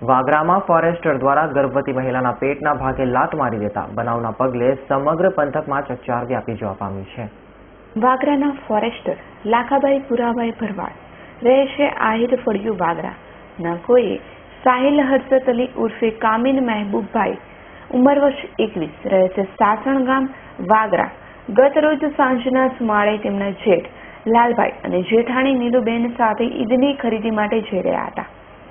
વાગરામાં forester દ્વારા ગર્ભવતી મહિલાના પેટના ભાગે લાત મારી દેતા બનાવના પગલે સમગ્ર પંથકમાં ચકચાર વ્યાપી જવા પામ્યું છે. વાગરાના ફોરેસ્ટર લાખાભાઈ પુરાભાઈ ભરવાડ રહે છે આહિર ફળિયું વાગરા કોઈએ સાહિલ હર્ષત અલી ઉર્ફે કામિન મહેબૂબભાઈ ઉંમર વર્ષ 21 રહે છે સાસણ ગામ વાગરા ગત રોજ સાંજના સુમાળે તેમના જેઠ લાલભાઈ અને જેઠાણી નીલુબેન સાથે ઈદની ખરીદી માટે જઈ રહ્યા હતા.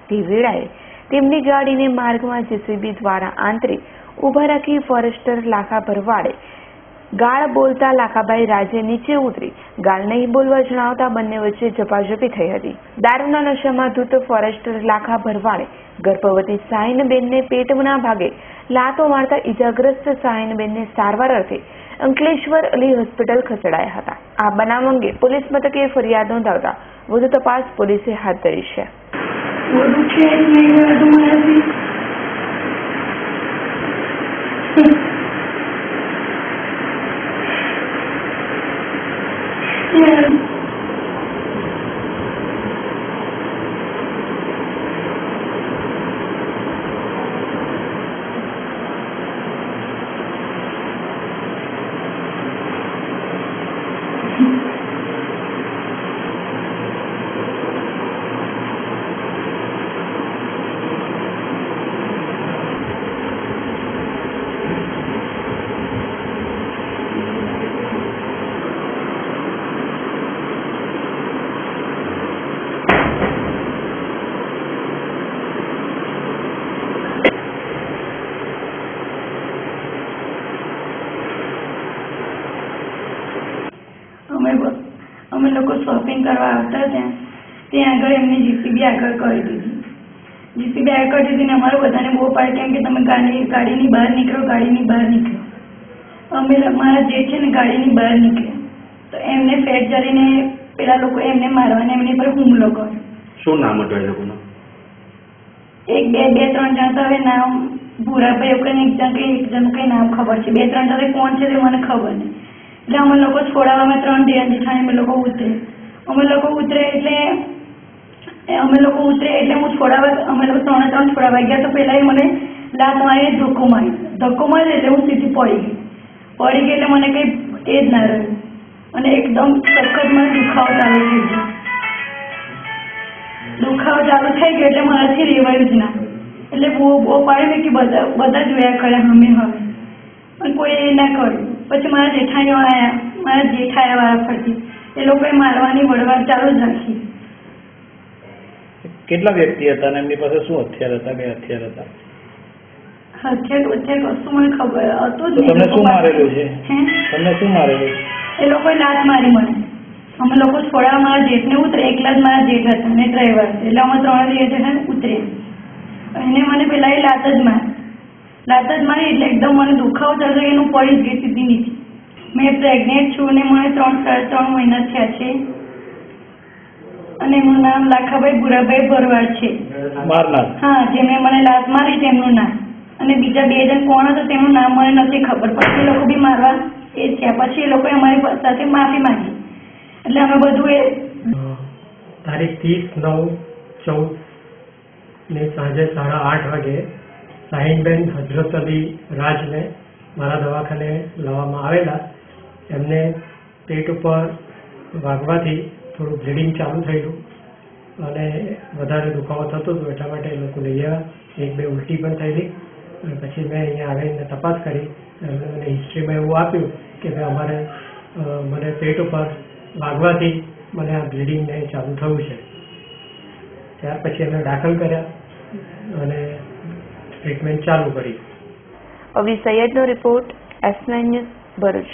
તે વેળાએ તેમની ગાડીને માર્ગમાં જેસીબી દ્વારા આંતરી ઉભા રાખી ફોરેસ્ટર લાખા ભરવાડે ગાળ બોલતા લાખાભાઈ રાજે નીચે ઉતરી ગાળ નહીં બોલવા જણાવતા બંને વચ્ચે ઝપાઝપી થઈ હતી. દારૂના નશામાં ધૂત ફોરેસ્ટર લાખા ભરવાડે ગર્ભવતી સાહિનબેનને પેટના ભાગે લાતો મારતા ઇજાગ્રસ્ત સાહિનબેનને સારવાર અર્થે અંકલેશ્વર અલી હોસ્પિટલ ખસેડાયા હતા. આ બનાવ અંગે પોલીસ મથકે ફરિયાદ નોંધાવતા વધુ તપાસ પોલીસે હાથ ધરી છે. અમે લોકો શોપિંગ કરવા આવતા ત્યાં આગળ એમને જીસીબી આગળ કરી દીધી. જીસીબી આગળ કરી દીધી ને અમારે બધાને બહુ પાડે કેમ કે તમે ગાડીની બહાર નીકળો, ગાડીની બહાર નીકળો. અમે મારા જે છે ને ગાડીની બહાર નીકળ્યા તો એમને ફેટ જરીને પેલા લોકો એમને મારવાને એમની પર હુમલો કર્યો. શું નામ હતું એ લોકોનું? એક બે ત્રણ જણ તો હવે નામ ભૂરાભાઈ એવું કઈ એક જણ કઈ નામ ખબર છે. 2-3 જણ કોણ છે તે મને ખબર નહીં. એટલે અમે લોકો છોડાવવામાં 3 જેઠાણી અમે લોકો ઉતરે એટલે હું છોડાવવા અમે લોકો 3 છોડાવવા ગયા તો પેલા એ મને લાત મારી ધક્કો મારી એટલે હું સીધી પડી ગઈ એટલે મને કઈ એ જ ના રહ્યું અને એકદમ સખત મને દુખાવો ચાલુ થઈ ગયો એટલે મારાથી રેવાયું જ ના. એટલે બહુ પાડી કે બધા જોયા કર્યા અમે પણ કોઈ એ ના કર્યું. પછી મારા જેઠાણીઓ આવ્યા, મારા જેઠ આવ્યા વાળા ફરતી એ લોકોએ મારવાની વળવાર ચાલુ જ રાખી. કેટલા વ્યક્તિ હતા અને એમની પાસે શું હથિયાર હતા? કઈ હથિયાર હતા? હથિયાર કશું મને ખબર હતું જ નહીં. તમને શું મારેલું છે? તમને શું મારેલું છે? એ લોકોએ લાત મારી મને. અમે લોકો થોડા મારા જેઠને ઉતરે, એકલા જ મારા જેઠ હતા અને ડ્રાઈવર એટલે અમે 3 જેઠ ઉતર્યા એને મને પેલા એ લાત જ મારી એટલે એકદમ મને દુખાવો ચાલતો એનું પડી જ ગઈ સીધી નીચે. મેં પ્રેગ્નેન્ટ છું અને મને 3-3.5 મહિના થયા છે અને એમનું નામ લાખાભાઈ પુરાભાઈ ભરવાડ છે. હા, જેમણે મને લાત મારી તેમનું નામ અને બીજા 2 જણ કોણ હતા તેમનું નામ મને નથી ખબર. પછી એ લોકો બી મારવા એ થયા. પછી એ લોકોએ અમારી સાથે માફી માંગી એટલે અમે બધું એ તારીખ 30/9/14 ને સાંજે 8:30 વાગે સાહિનબેન હજરત અલી રાજને મારા દવાખાને લાવવામાં આવેલા. એમને પેટ ઉપર વાગવાથી થોડું બ્લીડિંગ ચાલુ થયેલું અને વધારે દુખાવો થતો હતો એટલા માટે એ લોકો લઈ આવ્યા. 1-2 ઉલટી પણ થયેલી અને પછી મેં અહીંયા આવીને તપાસ કરી અને હિસ્ટ્રીમાં એવું આપ્યું કે ભાઈ મને પેટ ઉપર વાગવાથી મને આ બ્લીડિંગને ચાલુ થયું છે. ત્યાર પછી એમને દાખલ કર્યા અને ટ્રીટમેન્ટ ચાલુ કરી. અવી સૈયદનો રિપોર્ટ S9 ન્યૂઝ ભરૂચ.